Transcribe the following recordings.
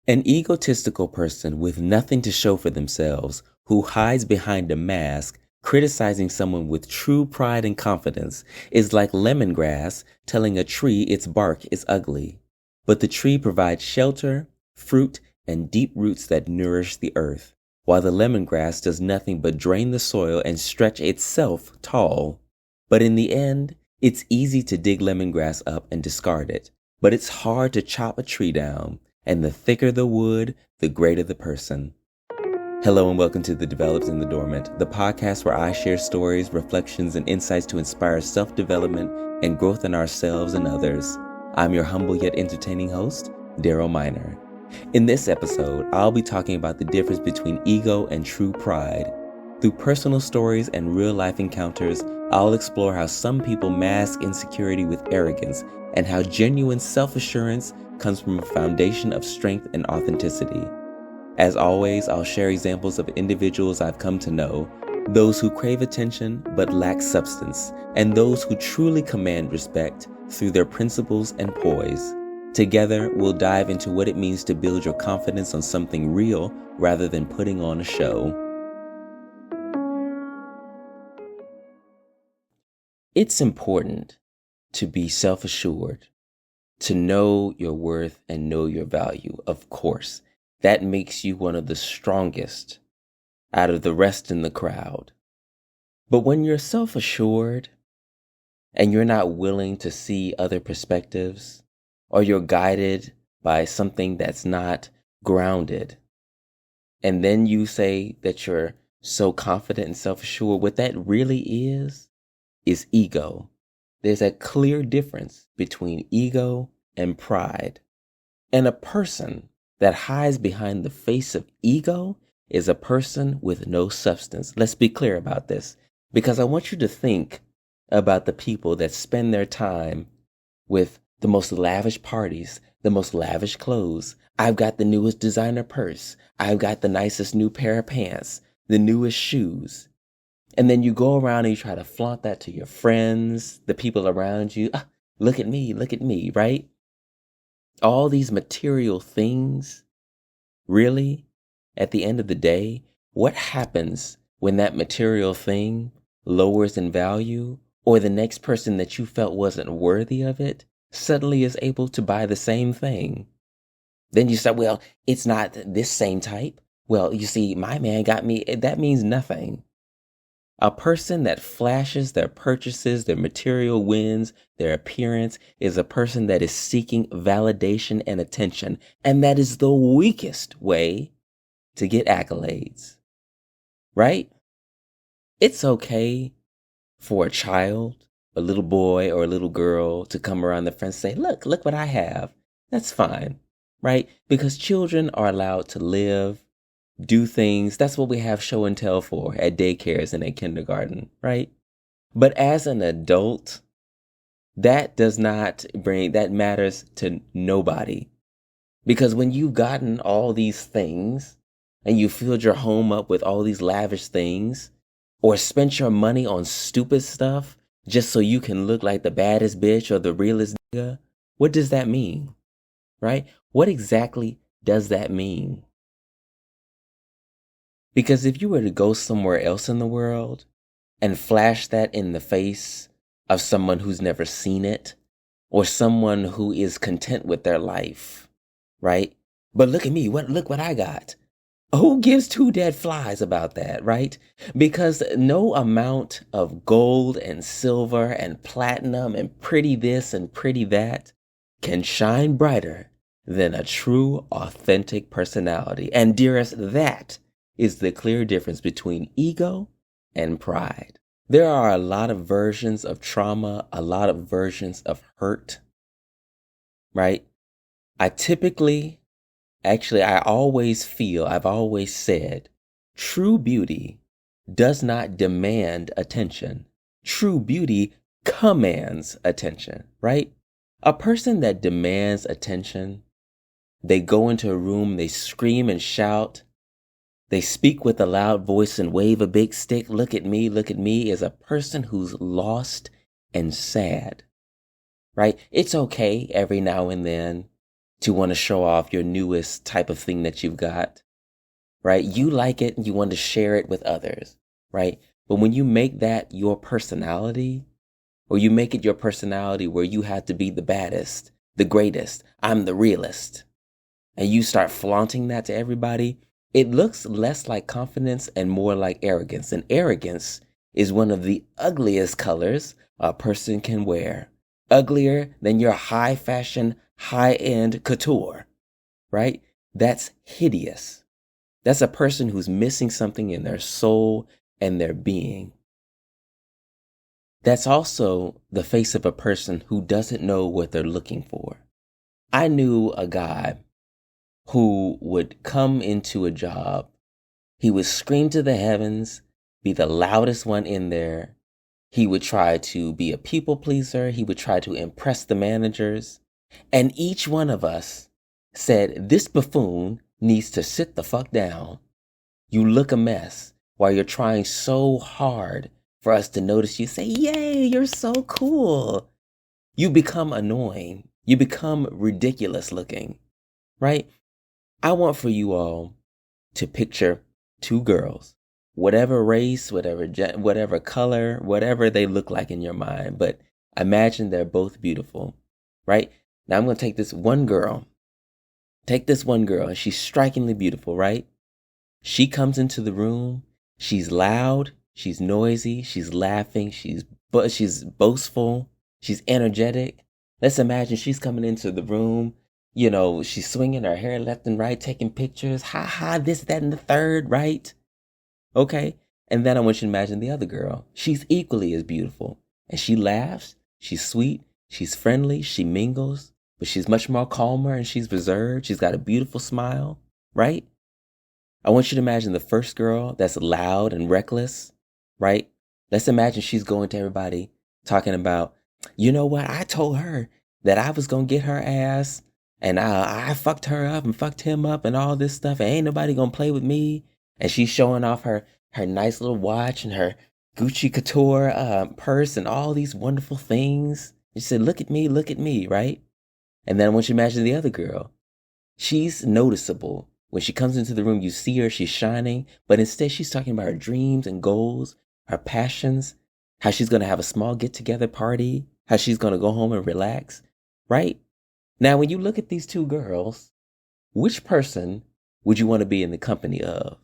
An egotistical person with nothing to show for themselves, who hides behind a mask, criticizing someone with true pride and confidence, is like lemongrass telling a tree its bark is ugly. But the tree provides shelter, fruit, and deep roots that nourish the earth, while the lemongrass does nothing but drain the soil and stretch itself tall. But in the end, it's easy to dig lemongrass up and discard it, but it's hard to chop a tree down. And the thicker the wood, the greater the person. Hello and welcome to the Developed and the Dormant, the podcast where I share stories, reflections, and insights to inspire self-development and growth in ourselves and others. I'm your humble yet entertaining host, Daryl Minor. In this episode, I'll be talking about the difference between ego and true pride. Through personal stories and real-life encounters, I'll explore how some people mask insecurity with arrogance and how genuine self-assurance comes from a foundation of strength and authenticity. As always, I'll share examples of individuals I've come to know, those who crave attention but lack substance, and those who truly command respect through their principles and poise. Together, we'll dive into what it means to build your confidence on something real rather than putting on a show. It's important to be self-assured, to know your worth and know your value, of course. That makes you one of the strongest out of the rest in the crowd. But when you're self-assured and you're not willing to see other perspectives, or you're guided by something that's not grounded, and then you say that you're so confident and self-assured, what that really is ego. There's a clear difference between ego and pride. And a person that hides behind the face of ego is a person with no substance. Let's be clear about this, because I want you to think about the people that spend their time with the most lavish parties, the most lavish clothes. I've got the newest designer purse. I've got the nicest new pair of pants, the newest shoes. And then you go around and you try to flaunt that to your friends, the people around you. Look at me, right? All these material things, really, at the end of the day, what happens when that material thing lowers in value, or the next person that you felt wasn't worthy of it suddenly is able to buy the same thing? Then you say, well, it's not this same type. Well, you see, my man got me. That means nothing. A person that flashes their purchases, their material wins, their appearance is a person that is seeking validation and attention. And that is the weakest way to get accolades, right? It's okay for a child, a little boy or a little girl to come around the fence and say, look what I have. That's fine, right? Because children are allowed to live, do things. That's what we have show and tell for at daycares and at kindergarten, right? But as an adult, that matters to nobody. Because when you've gotten all these things and you filled your home up with all these lavish things, or spent your money on stupid stuff just so you can look like the baddest bitch or the realest nigga, what does that mean, right? What exactly does that mean? Because if you were to go somewhere else in the world and flash that in the face of someone who's never seen it, or someone who is content with their life, right? But look at me, look what I got. Who gives two dead flies about that, right? Because no amount of gold and silver and platinum and pretty this and pretty that can shine brighter than a true, authentic personality. And dearest, that is the clear difference between ego and pride. There are a lot of versions of trauma, a lot of versions of hurt, right? I've always said, true beauty does not demand attention. True beauty commands attention, right? A person that demands attention, they go into a room, they scream and shout, they speak with a loud voice and wave a big stick. Look at me, is a person who's lost and sad, right? It's okay every now and then to want to show off your newest type of thing that you've got, right? You like it and you want to share it with others, right? But when you make that your personality, or you make it your personality where you have to be the baddest, the greatest, I'm the realest, and you start flaunting that to everybody, it looks less like confidence and more like arrogance. And arrogance is one of the ugliest colors a person can wear. Uglier than your high fashion, high end couture, right? That's hideous. That's a person who's missing something in their soul and their being. That's also the face of a person who doesn't know what they're looking for. I knew a guy who would come into a job. He would scream to the heavens, be the loudest one in there. He would try to be a people pleaser. He would try to impress the managers. And each one of us said, this buffoon needs to sit the fuck down. You look a mess while you're trying so hard for us to notice you. Say, yay, you're so cool. You become annoying. You become ridiculous looking, right? I want for you all to picture two girls, whatever race, whatever color, whatever they look like in your mind, but imagine they're both beautiful, right? Now I'm going to take this one girl, and she's strikingly beautiful, right? She comes into the room, she's loud, she's noisy, she's laughing, she's boastful, she's energetic. Let's imagine she's coming into the room, she's swinging her hair left and right, taking pictures, this, that, and the third, right? Okay. And then I want you to imagine the other girl. She's equally as beautiful. And she laughs, she's sweet, she's friendly, she mingles, but she's much more calmer and she's reserved. She's got a beautiful smile, right? I want you to imagine the first girl that's loud and reckless, right? Let's imagine she's going to everybody talking about, you know what? I told her that I was going to get her ass and I fucked her up and fucked him up and all this stuff. And ain't nobody going to play with me. And she's showing off her nice little watch and her Gucci couture purse and all these wonderful things. She said, look at me, right? And then I want you to imagine the other girl. She's noticeable. When she comes into the room, you see her, she's shining. But instead, she's talking about her dreams and goals, her passions, how she's going to have a small get-together party, how she's going to go home and relax, right? Now, when you look at these two girls, which person would you want to be in the company of?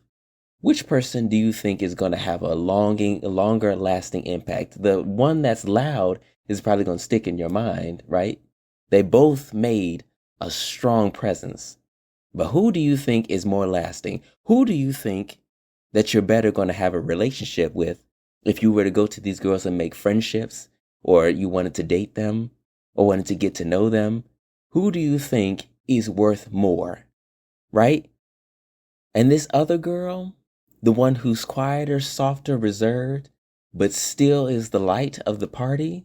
Which person do you think is going to have a longer lasting impact? The one that's loud is probably going to stick in your mind, right? They both made a strong presence. But who do you think is more lasting? Who do you think that you're better going to have a relationship with if you were to go to these girls and make friendships, or you wanted to date them, or wanted to get to know them? Who do you think is worth more, right? And this other girl, the one who's quieter, softer, reserved, but still is the light of the party,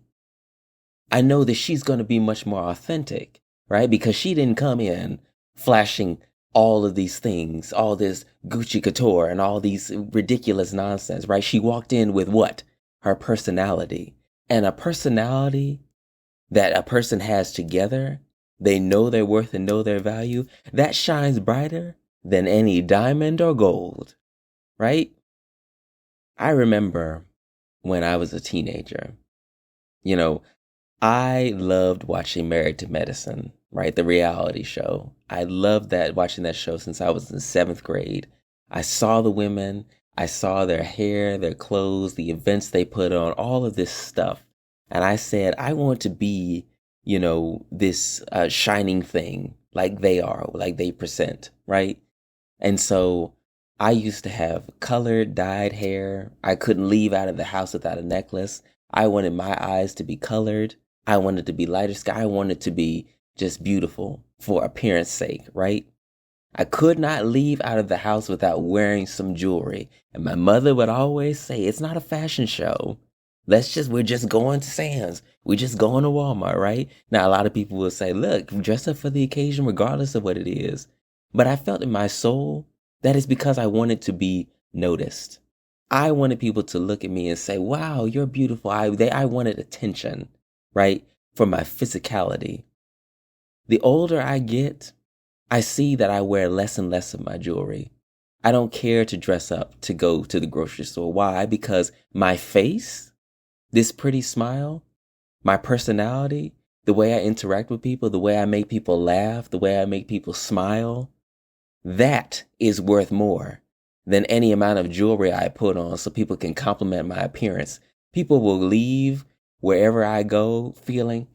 I know that she's going to be much more authentic, right? Because she didn't come in flashing all of these things, all this Gucci couture and all these ridiculous nonsense, right? She walked in with what? Her personality. And a personality that a person has together, they know their worth and know their value, that shines brighter than any diamond or gold, right? I remember when I was a teenager, I loved watching Married to Medicine, right? The reality show. I loved watching that show since I was in 7th grade. I saw the women, I saw their hair, their clothes, the events they put on, all of this stuff. And I said, I want to be, this shining thing like they are, like they present, right? And so I used to have colored, dyed hair. I couldn't leave out of the house without a necklace. I wanted my eyes to be colored. I wanted to be lighter skin. I wanted to be just beautiful for appearance sake, right? I could not leave out of the house without wearing some jewelry. And my mother would always say, it's not a fashion show. We're just going to Sam's. We're just going to Walmart, right? Now, a lot of people will say, look, dress up for the occasion regardless of what it is. But I felt in my soul that is because I wanted to be noticed. I wanted people to look at me and say, wow, you're beautiful. I wanted attention, right? For my physicality. The older I get, I see that I wear less and less of my jewelry. I don't care to dress up to go to the grocery store. Why? Because my face, this pretty smile, my personality, the way I interact with people, the way I make people laugh, the way I make people smile, that is worth more than any amount of jewelry I put on so people can compliment my appearance. People will leave wherever I go feeling,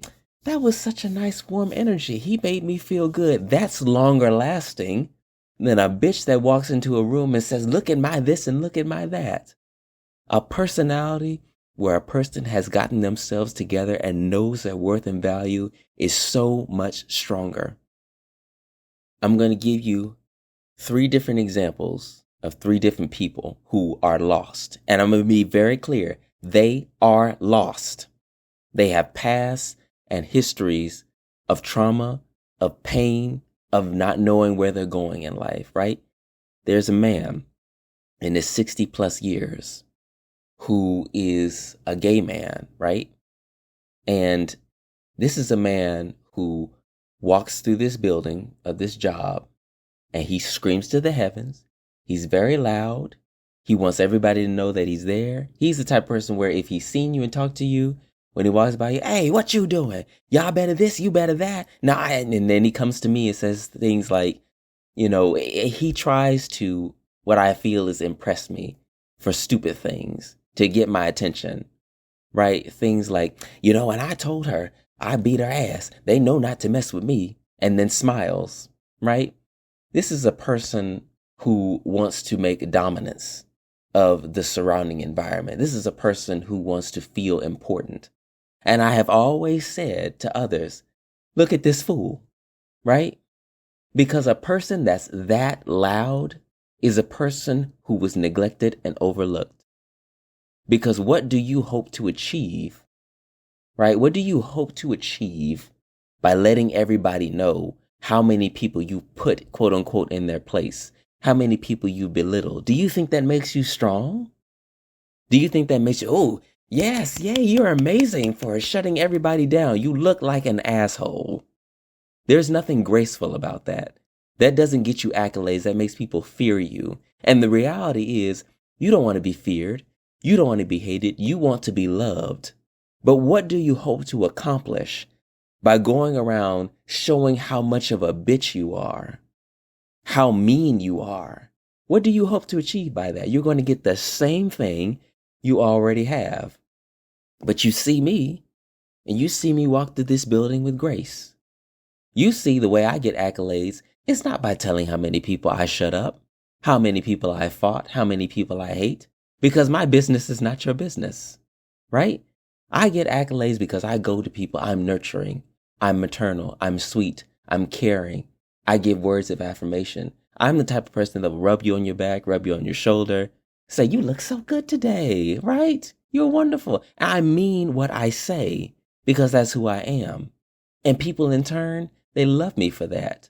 that was such a nice warm energy. He made me feel good. That's longer lasting than a bitch that walks into a room and says, look at my this and look at my that. A personality where a person has gotten themselves together and knows their worth and value is so much stronger. I'm going to give you 3 different examples of 3 different people who are lost. And I'm going to be very clear. They are lost. They have pasts and histories of trauma, of pain, of not knowing where they're going in life, right? There's a man in his 60 plus years who is a gay man, right? And this is a man who walks through this building of this job and he screams to the heavens. He's very loud. He wants everybody to know that he's there. He's the type of person where if he's seen you and talked to you, when he walks by you, hey, what you doing? Y'all better this, you better that. Nah, and then he comes to me and says things like, he tries to, what I feel is impress me for stupid things to get my attention, right? Things like, and I told her I beat her ass. They know not to mess with me. And then smiles, right? This is a person who wants to make dominance of the surrounding environment. This is a person who wants to feel important. And I have always said to others, look at this fool, right? Because a person that's that loud is a person who was neglected and overlooked. Because what do you hope to achieve, right? What do you hope to achieve by letting everybody know how many people you put, quote unquote, in their place? How many people you belittle? Do you think that makes you strong? Do you think that makes you, oh, yes, yay, you're amazing for shutting everybody down. You look like an asshole. There's nothing graceful about that. That doesn't get you accolades. That makes people fear you. And the reality is, you don't want to be feared. You don't want to be hated. You want to be loved. But what do you hope to accomplish by going around showing how much of a bitch you are? How mean you are? What do you hope to achieve by that? You're going to get the same thing you already have. But you see me, and you see me walk through this building with grace. You see the way I get accolades. It's not by telling how many people I shut up, how many people I fought, how many people I hate, because my business is not your business, right? I get accolades because I go to people I'm nurturing, I'm maternal, I'm sweet, I'm caring. I give words of affirmation. I'm the type of person that will rub you on your back, rub you on your shoulder, say, you look so good today, right? You're wonderful. And I mean what I say because that's who I am. And people in turn, they love me for that.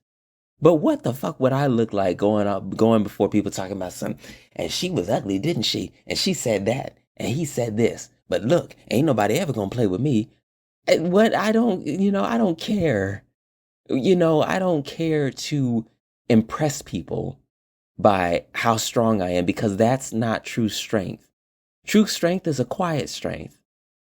But what the fuck would I look like going before people talking about something? And she was ugly, didn't she? And she said that. And he said this. But look, ain't nobody ever gonna play with me. And what I don't care. I don't care to impress people by how strong I am because that's not true strength. True strength is a quiet strength.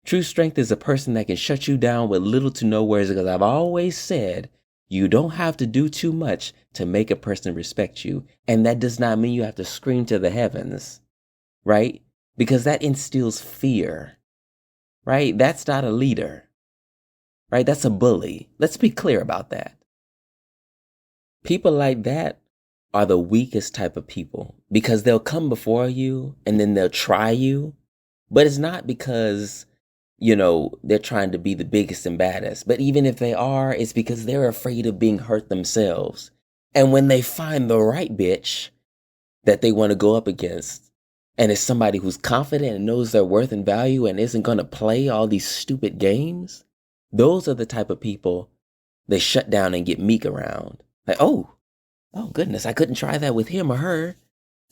True strength is a person that can shut you down with little to no words because I've always said you don't have to do too much to make a person respect you. And that does not mean you have to scream to the heavens, right? Because that instills fear, right? That's not a leader, right? That's a bully. Let's be clear about that. People like that are the weakest type of people because they'll come before you and then they'll try you. But it's not because, they're trying to be the biggest and baddest. But even if they are, it's because they're afraid of being hurt themselves. And when they find the right bitch that they want to go up against, and it's somebody who's confident and knows their worth and value and isn't going to play all these stupid games, those are the type of people they shut down and get meek around. Like, oh goodness, I couldn't try that with him or her.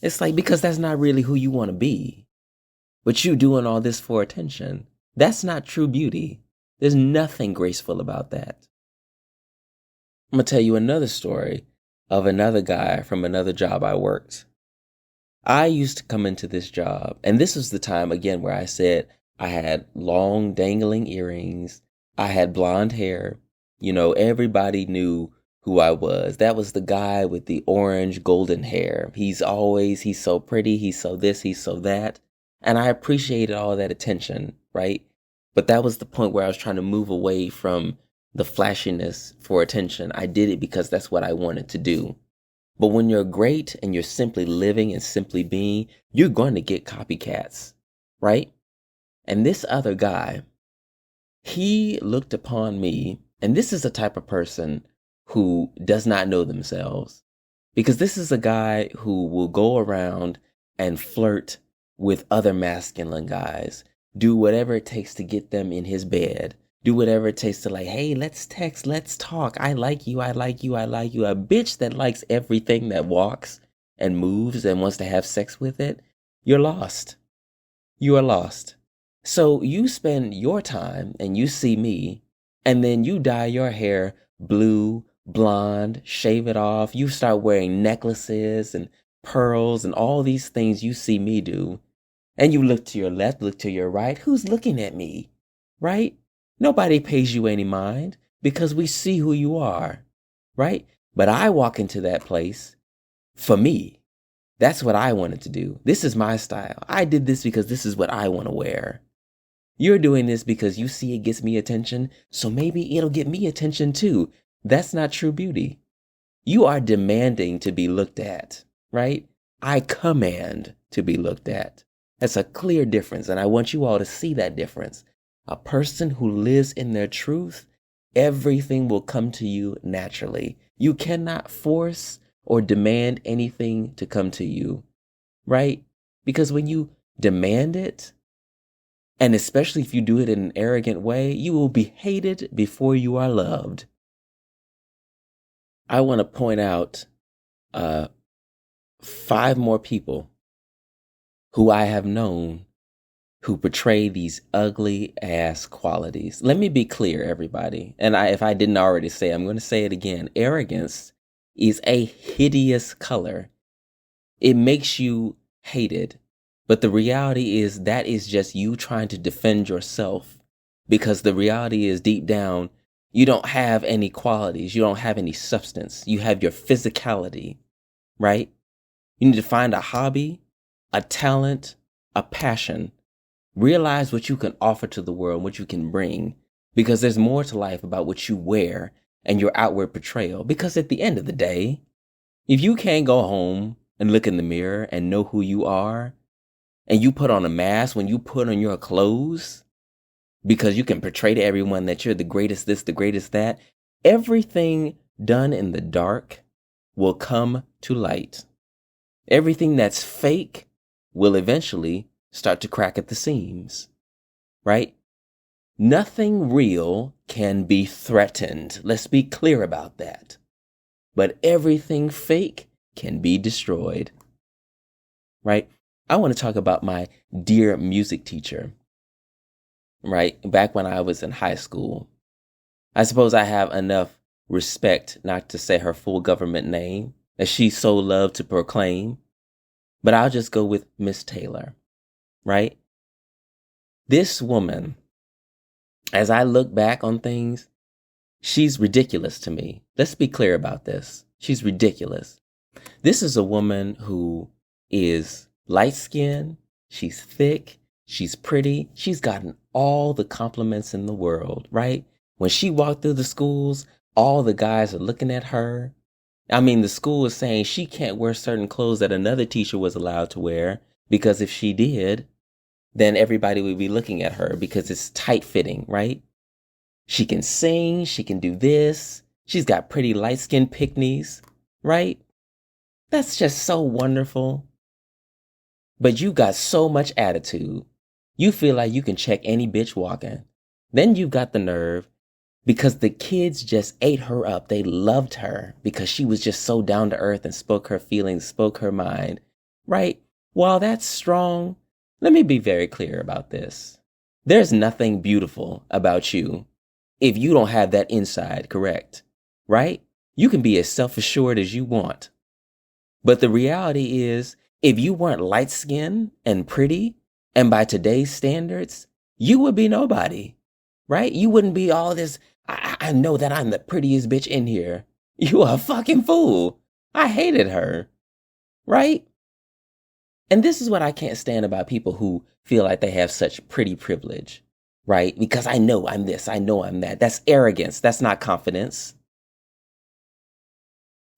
It's like, because that's not really who you want to be. But you doing all this for attention. That's not true beauty. There's nothing graceful about that. I'm going to tell you another story of another guy from another job I worked. I used to come into this job, and this was the time, again, where I said I had long dangling earrings. I had blonde hair. Everybody knew who I was. That was the guy with the orange golden hair. He's so pretty. He's so this, he's so that. And I appreciated all that attention, right? But that was the point where I was trying to move away from the flashiness for attention. I did it because that's what I wanted to do. But when you're great and you're simply living and simply being, you're going to get copycats, right? And this other guy, he looked upon me, and this is the type of person who does not know themselves, because this is a guy who will go around and flirt with other masculine guys, do whatever it takes to get them in his bed, do whatever it takes to hey, let's text, let's talk. I like you, I like you, I like you. A bitch that likes everything that walks and moves and wants to have sex with it, you're lost. You are lost. So you spend your time and you see me, and then you dye your hair blue, blonde, shave it off. You start wearing necklaces and pearls and all these things you see me do. And you look to your left, look to your right. Who's looking at me, right? Nobody pays you any mind because we see who you are, right? But I walk into that place for me. That's what I wanted to do. This is my style. I did this because this is what I want to wear. You're doing this because you see it gets me attention, so maybe it'll get me attention too. That's not true beauty. You are demanding to be looked at, right? I command to be looked at. That's a clear difference, and I want you all to see that difference. A person who lives in their truth, everything will come to you naturally. You cannot force or demand anything to come to you, right? Because when you demand it, and especially if you do it in an arrogant way, you will be hated before you are loved. I want to point out 5 more people who I have known who portray these ugly ass qualities. Let me be clear, everybody. And if I didn't already say, I'm going to say it again. Arrogance is a hideous color. It makes you hated. But the reality is that is just you trying to defend yourself, because the reality is deep down, you don't have any qualities. You don't have any substance. You have your physicality, right? You need to find a hobby, a talent, a passion. Realize what you can offer to the world, what you can bring, because there's more to life about what you wear and your outward portrayal. Because at the end of the day, if you can't go home and look in the mirror and know who you are, and you put on a mask when you put on your clothes, because you can portray to everyone that you're the greatest this, the greatest that, everything done in the dark will come to light. Everything that's fake will eventually start to crack at the seams, right? Nothing real can be threatened. Let's be clear about that. But everything fake can be destroyed, right? I want to talk about my dear music teacher, right? Back when I was in high school. I suppose I have enough respect not to say her full government name, as she so loved to proclaim, but I'll just go with Miss Taylor, right? This woman, as I look back on things, she's ridiculous to me. Let's be clear about this. She's ridiculous. This is a woman who is light-skinned, she's thick, she's pretty, she's gotten all the compliments in the world, right? When she walked through the schools, all the guys are looking at her. I mean, the school is saying she can't wear certain clothes that another teacher was allowed to wear, because if she did, then everybody would be looking at her because it's tight-fitting, right? She can sing, she can do this, she's got pretty light-skinned picnies, right? That's just so wonderful. But you got so much attitude. You feel like you can check any bitch walking. Then you've got the nerve, because the kids just ate her up. They loved her because she was just so down to earth and spoke her feelings, spoke her mind, right? While that's strong, let me be very clear about this. There's nothing beautiful about you if you don't have that inside correct, right? You can be as self-assured as you want. But the reality is, if you weren't light-skinned and pretty, and by today's standards, you would be nobody, right? You wouldn't be all this, I know that I'm the prettiest bitch in here. You a fucking fool. I hated her, right? And this is what I can't stand about people who feel like they have such pretty privilege, right? Because I know I'm this, I know I'm that. That's arrogance. That's not confidence.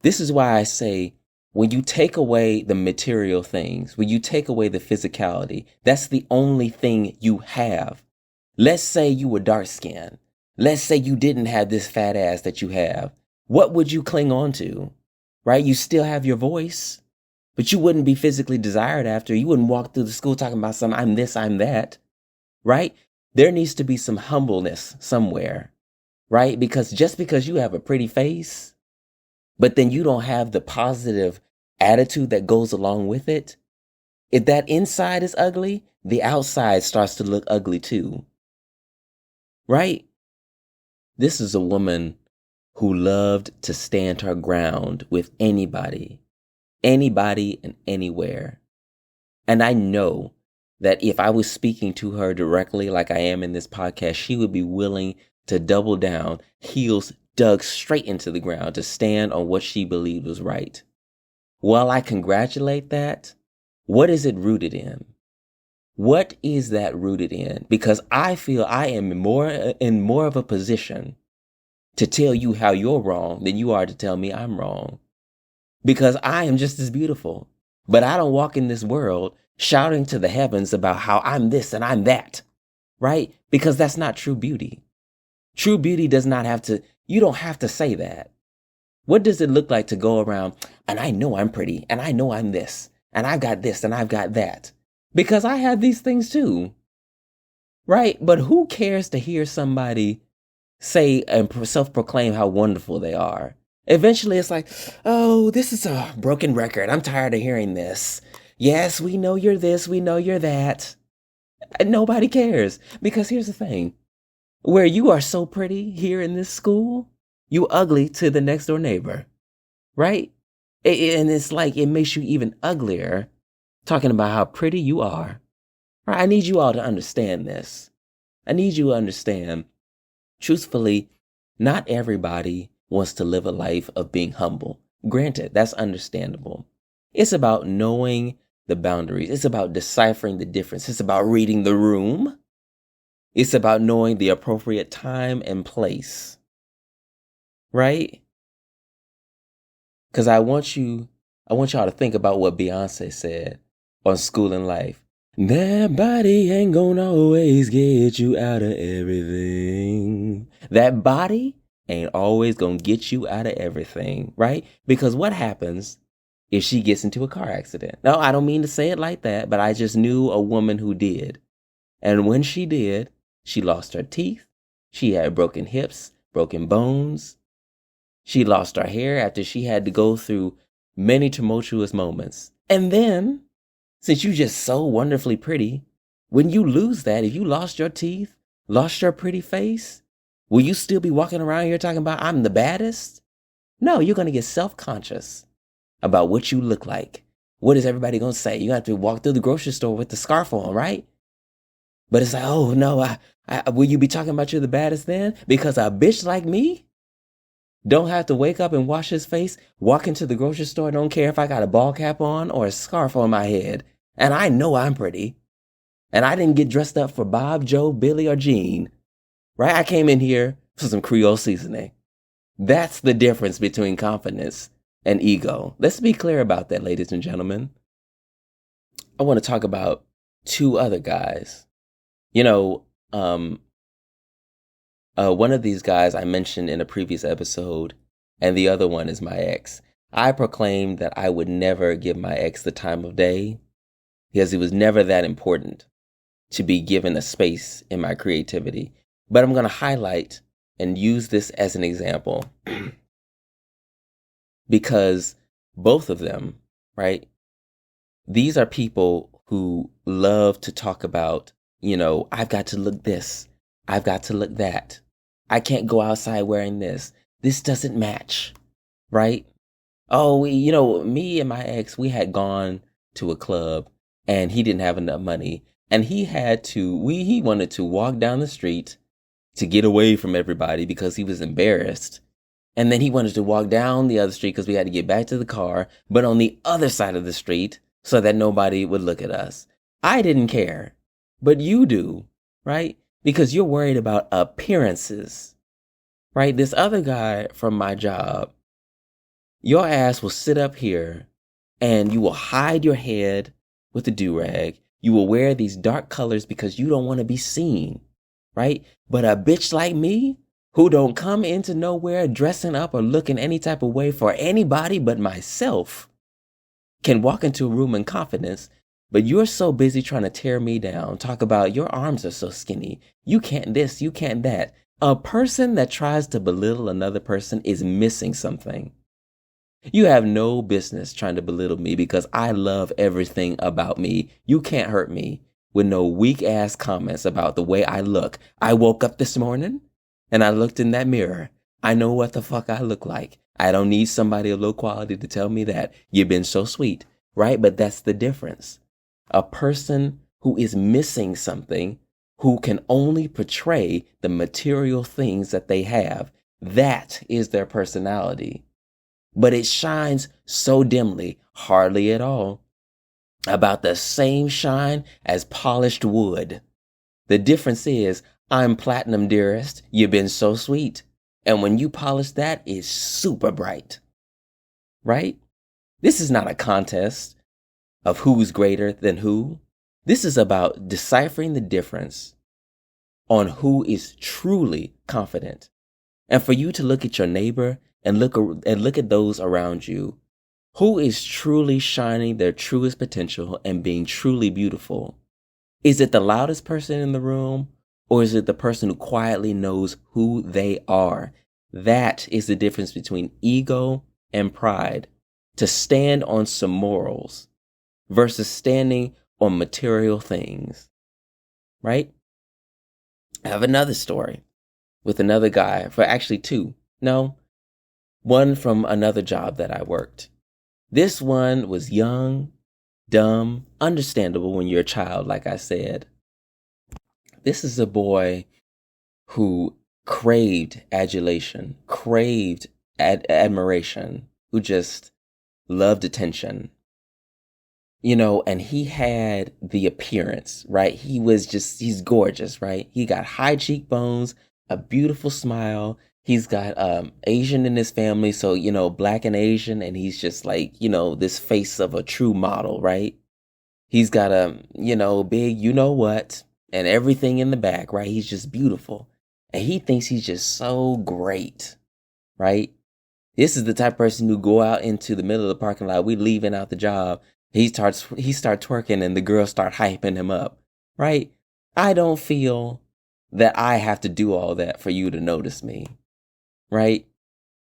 This is why I say, when you take away the material things, when you take away the physicality, that's the only thing you have. Let's say you were dark skinned. Let's say you didn't have this fat ass that you have. What would you cling on to? Right? You still have your voice, but you wouldn't be physically desired after. You wouldn't walk through the school talking about some, I'm this, I'm that. Right? There needs to be some humbleness somewhere. Right? Because just because you have a pretty face, but then you don't have the positive attitude that goes along with it, if that inside is ugly, the outside starts to look ugly too. Right? This is a woman who loved to stand her ground with anybody and anywhere. And I know that if I was speaking to her directly like I am in this podcast, she would be willing to double down, heels dug straight into the ground to stand on what she believed was right. While I congratulate that, what is it rooted in? What is that rooted in? Because I feel I am in more of a position to tell you how you're wrong than you are to tell me I'm wrong. Because I am just as beautiful. But I don't walk in this world shouting to the heavens about how I'm this and I'm that. Right? Because that's not true beauty. True beauty does not have to, you don't have to say that. What does it look like to go around, and I know I'm pretty, and I know I'm this, and I've got this, and I've got that? Because I have these things too. Right? But who cares to hear somebody say and self-proclaim how wonderful they are? Eventually it's like, oh, this is a broken record. I'm tired of hearing this. Yes, we know you're this, we know you're that. And nobody cares. Because here's the thing. Where you are so pretty here in this school, you ugly to the next door neighbor. Right? And it's like it makes you even uglier talking about how pretty you are. Right? I need you all to understand this. I need you to understand, truthfully, not everybody wants to live a life of being humble. Granted, that's understandable. It's about knowing the boundaries. It's about deciphering the difference. It's about reading the room. It's about knowing the appropriate time and place. Right? Because I want y'all to think about what Beyonce said on School and Life. That body ain't gonna always get you out of everything. That body ain't always gonna get you out of everything, right? Because what happens if she gets into a car accident? No, I don't mean to say it like that, but I just knew a woman who did. And when she did, she lost her teeth. She had broken hips, broken bones. She lost her hair after she had to go through many tumultuous moments. And then, since you're just so wonderfully pretty, when you lose that, if you lost your teeth, lost your pretty face, will you still be walking around here talking about I'm the baddest? No, you're going to get self-conscious about what you look like. What is everybody going to say? You have to walk through the grocery store with the scarf on, right? But it's like, oh no, will you be talking about you're the baddest then? Because a bitch like me don't have to wake up and wash his face, walk into the grocery store, don't care if I got a ball cap on or a scarf on my head. And I know I'm pretty. And I didn't get dressed up for Bob, Joe, Billy, or Jean. Right? I came in here for some Creole seasoning. That's the difference between confidence and ego. Let's be clear about that, ladies and gentlemen. I want to talk about two other guys. You know, one of these guys I mentioned in a previous episode, and the other one is my ex. I proclaimed that I would never give my ex the time of day because it was never that important to be given a space in my creativity. But I'm going to highlight and use this as an example because both of them, right? These are people who love to talk about, you know, I've got to look this. I've got to look that. I can't go outside wearing this. This doesn't match. right? Oh, me and my ex, we had gone to a club and he didn't have enough money. And he wanted to walk down the street to get away from everybody because he was embarrassed. And then he wanted to walk down the other street because we had to get back to the car, but on the other side of the street so that nobody would look at us. I didn't care, but you do, right? Because you're worried about appearances, right? This other guy from my job, your ass will sit up here and you will hide your head with a do-rag. You will wear these dark colors because you don't want to be seen, right? But a bitch like me, who don't come into nowhere dressing up or looking any type of way for anybody but myself, can walk into a room in confidence, but you're so busy trying to tear me down, talk about your arms are so skinny, you can't this, you can't that. A person that tries to belittle another person is missing something. You have no business trying to belittle me because I love everything about me. You can't hurt me with no weak ass comments about the way I look. I woke up this morning and I looked in that mirror. I know what the fuck I look like. I don't need somebody of low quality to tell me that. You've been so sweet, right? But that's the difference. A person who is missing something, who can only portray the material things that they have, that is their personality. But it shines so dimly, hardly at all, about the same shine as polished wood. The difference is, I'm platinum, dearest. You've been so sweet. And when you polish that, it's super bright. Right? This is not a contest of who's greater than who. This is about deciphering the difference on who is truly confident. And for you to look at your neighbor and look at those around you, who is truly shining their truest potential and being truly beautiful. Is it the loudest person in the room, or is it the person who quietly knows who they are? That is the difference between ego and pride. To stand on some morals versus standing on material things, right? I have another story with another guy, for actually two. No, one from another job that I worked. This one was young, dumb, understandable when you're a child, like I said. This is a boy who craved adulation, craved admiration, who just loved attention. And he had the appearance, right? He's gorgeous, right? He got high cheekbones, a beautiful smile. He's got Asian in his family, so, black and Asian, and he's just like, this face of a true model, right? He's got a, big what, and everything in the back, right? He's just beautiful. And he thinks he's just so great, right? This is the type of person who go out into the middle of the parking lot. We leaving out the job. He start twerking and the girls start hyping him up, right? I don't feel that I have to do all that for you to notice me, right?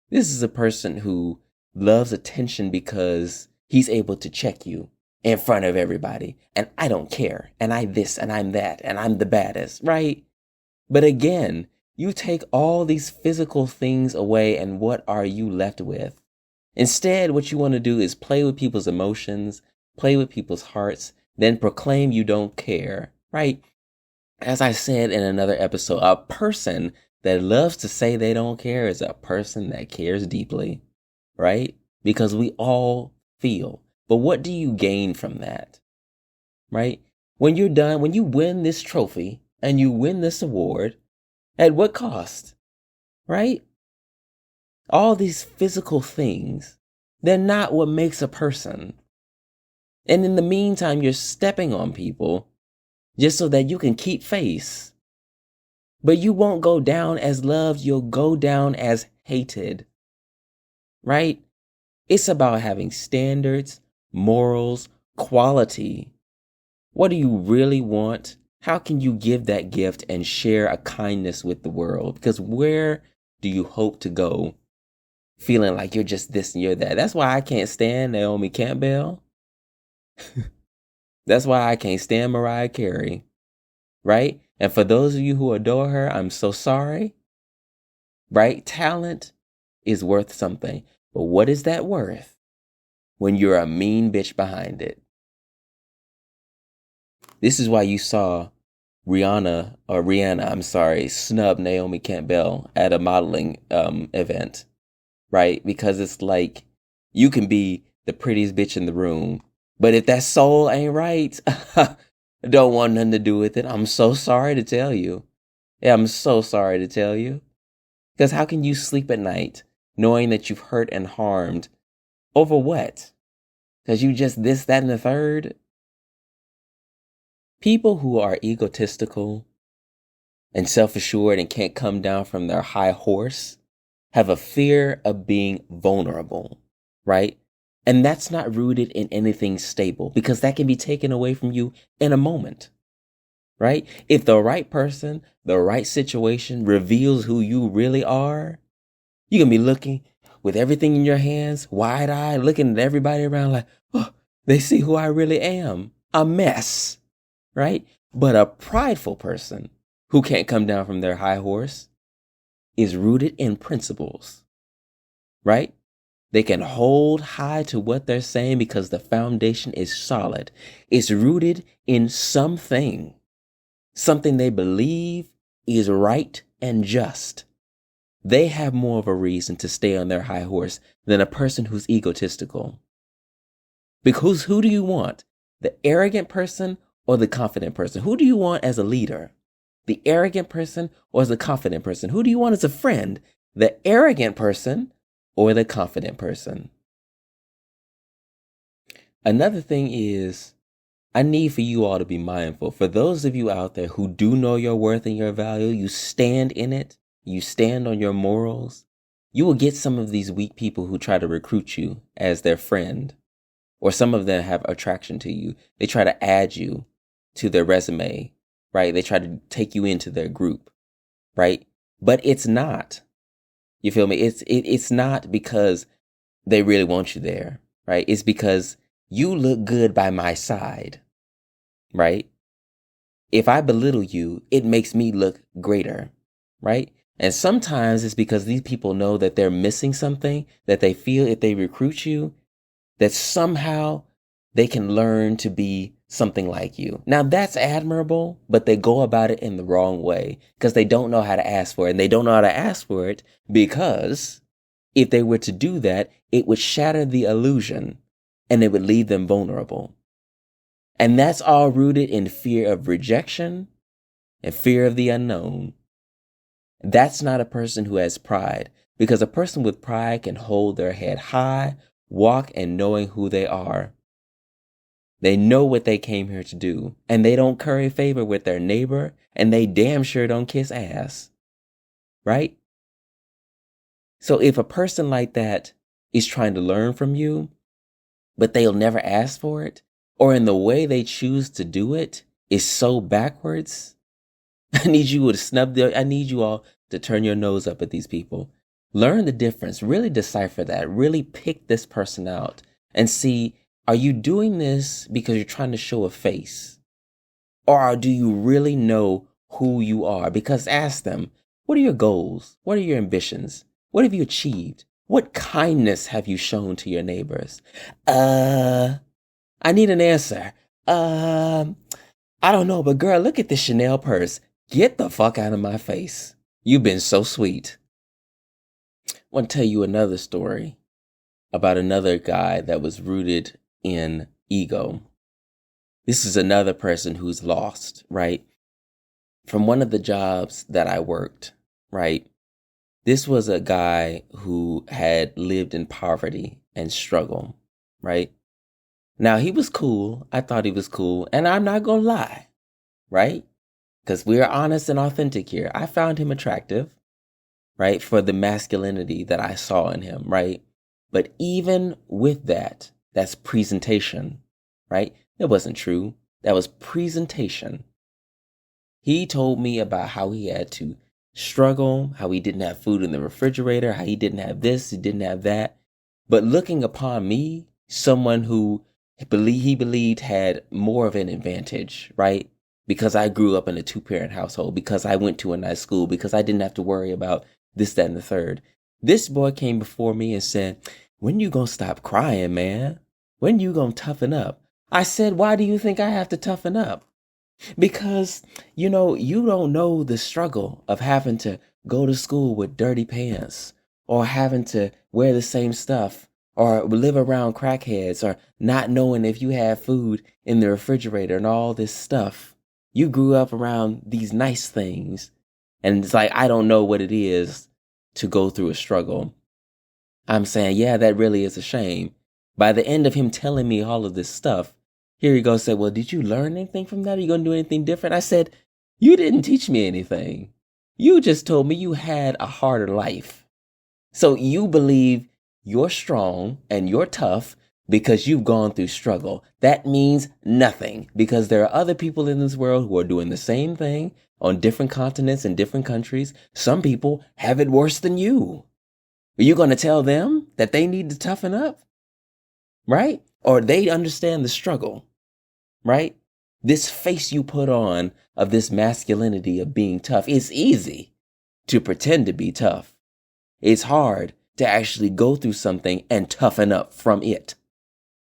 This is a person who loves attention because he's able to check you in front of everybody. And I don't care. And I this and I'm that and I'm the baddest, right? But again, you take all these physical things away and what are you left with? Instead, what you want to do is play with people's emotions, play with people's hearts, then proclaim you don't care, right? As I said in another episode, a person that loves to say they don't care is a person that cares deeply, right? Because we all feel. But what do you gain from that, right? When you're done, when you win this trophy and you win this award, at what cost, right? All these physical things, they're not what makes a person. And in the meantime, you're stepping on people just so that you can keep face. But you won't go down as loved, you'll go down as hated, right? It's about having standards, morals, quality. What do you really want? How can you give that gift and share a kindness with the world? Because where do you hope to go feeling like you're just this and you're that? That's why I can't stand Naomi Campbell. That's why I can't stand Mariah Carey, right? And for those of you who adore her, I'm so sorry, right? Talent is worth something. But what is that worth when you're a mean bitch behind it? This is why you saw Rihanna, snub Naomi Campbell at a modeling event, right? Because it's like, you can be the prettiest bitch in the room, but if that soul ain't right, don't want nothing to do with it. I'm so sorry to tell you. Yeah, I'm so sorry to tell you. Because how can you sleep at night knowing that you've hurt and harmed over what? Because you just this, that, and the third? People who are egotistical and self-assured and can't come down from their high horse have a fear of being vulnerable, right? And that's not rooted in anything stable, because that can be taken away from you in a moment, right? If the right person, the right situation reveals who you really are, you're going to be looking with everything in your hands, wide-eyed, looking at everybody around like, oh, they see who I really am. A mess, right? But a prideful person who can't come down from their high horse is rooted in principles, right? They can hold high to what they're saying because the foundation is solid. It's rooted in something they believe is right and just. They have more of a reason to stay on their high horse than a person who's egotistical. Because who do you want? The arrogant person or the confident person? Who do you want as a leader? The arrogant person or the confident person? Who do you want as a friend? The arrogant person or the confident person? Another thing is, I need for you all to be mindful. For those of you out there who do know your worth and your value, you stand in it, you stand on your morals, you will get some of these weak people who try to recruit you as their friend, or some of them have attraction to you. They try to add you to their resume, right? They try to take you into their group, right? But it's not. You feel me? It's not because they really want you there, right? It's because you look good by my side, right? If I belittle you, it makes me look greater, right? And sometimes it's because these people know that they're missing something, that they feel if they recruit you, that somehow they can learn to be something like you. Now that's admirable, but they go about it in the wrong way because they don't know how to ask for it. And they don't know how to ask for it because if they were to do that, it would shatter the illusion and it would leave them vulnerable. And that's all rooted in fear of rejection and fear of the unknown. That's not a person who has pride, because a person with pride can hold their head high, walk and knowing who they are. They know what they came here to do, and they don't curry favor with their neighbor, and they damn sure don't kiss ass. Right? So if a person like that is trying to learn from you, but they'll never ask for it, or in the way they choose to do it is so backwards, I need you all to turn your nose up at these people. Learn the difference. Really decipher that. Really pick this person out and see, are you doing this because you're trying to show a face? Or do you really know who you are? Because ask them, what are your goals? What are your ambitions? What have you achieved? What kindness have you shown to your neighbors? I need an answer. I don't know, but girl, look at this Chanel purse. Get the fuck out of my face. You've been so sweet. I want to tell you another story about another guy that was rooted in ego. This is another person who's lost, right? From one of the jobs that I worked, right? This was a guy who had lived in poverty and struggle, right? Now, he was cool. I thought he was cool. And I'm not going to lie, right? Because we're honest and authentic here. I found him attractive, right? For the masculinity that I saw in him, right? But even with that, that's presentation, right? It wasn't true. That was presentation. He told me about how he had to struggle, how he didn't have food in the refrigerator, how he didn't have this, he didn't have that. But looking upon me, someone who he believed had more of an advantage, right? Because I grew up in a 2-parent household, because I went to a nice school, because I didn't have to worry about this, that, and the third. This boy came before me and said, when you gonna stop crying, man? When you gonna toughen up? I said, why do you think I have to toughen up? Because, you don't know the struggle of having to go to school with dirty pants or having to wear the same stuff or live around crackheads or not knowing if you have food in the refrigerator and all this stuff. You grew up around these nice things. And it's like, I don't know what it is to go through a struggle. I'm saying, yeah, that really is a shame. By the end of him telling me all of this stuff, here he goes, said, well, did you learn anything from that? Are you going to do anything different? I said, you didn't teach me anything. You just told me you had a harder life. So you believe you're strong and you're tough because you've gone through struggle. That means nothing, because there are other people in this world who are doing the same thing on different continents and different countries. Some people have it worse than you. Are you going to tell them that they need to toughen up? Right? Or they understand the struggle, right? This face you put on of this masculinity of being tough. It's easy to pretend to be tough. It's hard to actually go through something and toughen up from it,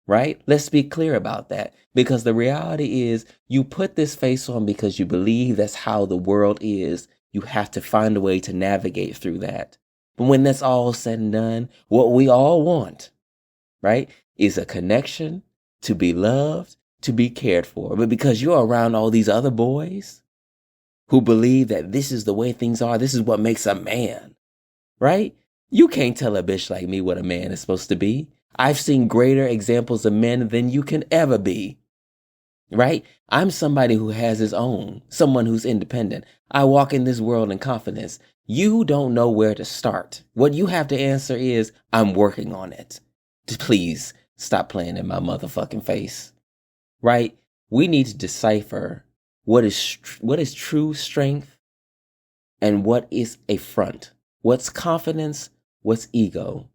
right? Let's be clear about that, because the reality is you put this face on because you believe that's how the world is. You have to find a way to navigate through that. But when that's all said and done, what we all want, right, is a connection, to be loved, to be cared for. But because you're around all these other boys who believe that this is the way things are, this is what makes a man, right? You can't tell a bitch like me what a man is supposed to be. I've seen greater examples of men than you can ever be, right? I'm somebody who has his own, someone who's independent. I walk in this world in confidence. You don't know where to start. What you have to answer is, I'm working on it. Please stop playing in my motherfucking face, right? We need to decipher what is true strength and what is a front. What's confidence? What's ego,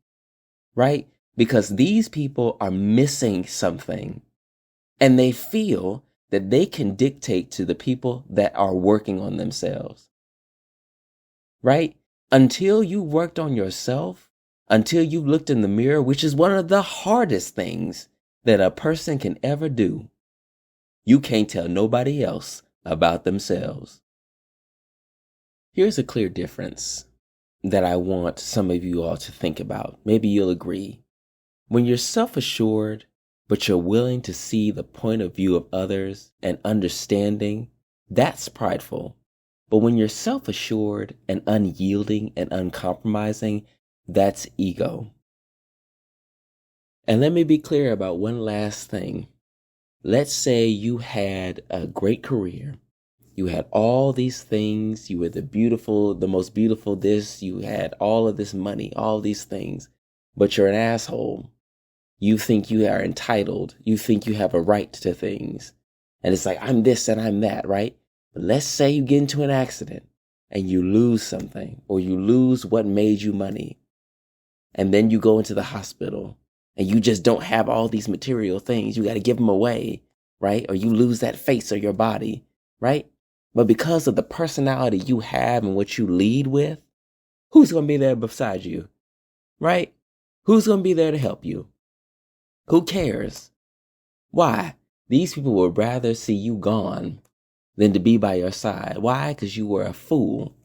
right? Because these people are missing something and they feel that they can dictate to the people that are working on themselves, right? Until you worked on yourself, until you looked in the mirror, which is one of the hardest things that a person can ever do, you can't tell nobody else about themselves. Here's a clear difference that I want some of you all to think about. Maybe you'll agree. When you're self-assured, but you're willing to see the point of view of others and understanding, that's prideful. But when you're self-assured and unyielding and uncompromising, that's ego. And let me be clear about one last thing. Let's say you had a great career. You had all these things. You were the most beautiful this. You had all of this money, all these things. But you're an asshole. You think you are entitled. You think you have a right to things. And it's like, I'm this and I'm that, right? But let's say you get into an accident and you lose something, or you lose what made you money. And then you go into the hospital and you just don't have all these material things. You got to give them away, right? Or you lose that face or your body, right? But because of the personality you have and what you lead with, who's going to be there beside you, right? Who's going to be there to help you? Who cares? Why? These people would rather see you gone than to be by your side. Why? Because you were a fool,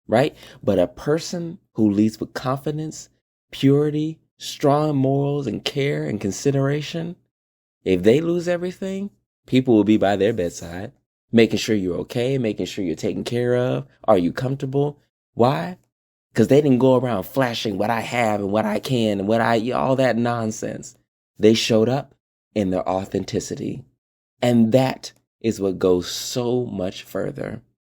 right? But a person who leads with confidence, purity, strong morals, and care and consideration, if they lose everything, people will be by their bedside, making sure you're okay, making sure you're taken care of. Are you comfortable? Why? Because they didn't go around flashing what I have and what I can and all that nonsense. They showed up in their authenticity. And that is what goes so much further.